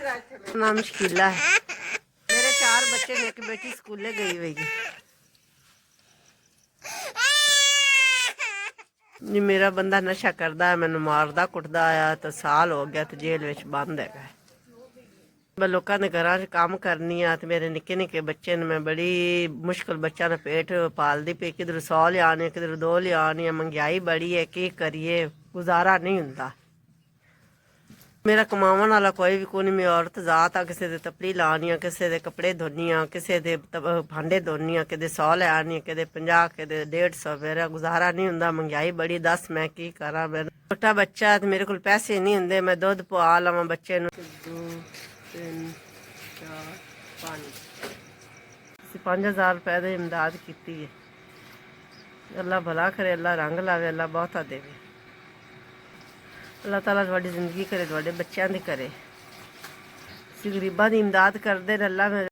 नाम शकीला है। मेरे 4 बच्चे ने, एक बेटी स्कूले गई हुई है जी। मेरा बंदा नशा करता है, मैनू मारदा कुटदा आया तो साल हो गया तो जेल विच बंद है। मैं लोगों के घर च काम करनी आ तो मेरे निक्के निक्के बच्चे ने, मैं बड़ी मुश्किल बच्चा ने पेट पालदी पई, किधर 100 लियाने किधर 2 लियाने। महंगाई बड़ी है, की करिए, गुजारा नहीं हुंदा। मेरा कमावन वाला कोई भी कोई, मैं औरत जात आ, किसी दे तपड़ी लानी आ, किसी दे कपड़े धोनी आ, किसी दे भांडे धोनी आ, किते 100 लियानी, किते 50, किते 150। मेरा गुजारा नहीं हुंदा, महंगाई बड़ी। दस मैं की करा। मेरा छोटा बच्चा है, मेरे को पैसे नहीं हुंदे, मैं दुध पवा लवां बच्चे नूं। 2 3 4 5 5000 रुपए की इमदाद की है। अल्लाह भला करे, अल्लाह रंग लावे, अल्लाह बहुता देवे। अल्लाह ताला तुहाडी जिंदगी करे, तुहाडे बच्चों की करे। गरीबां की इमदाद करते अल्लाह।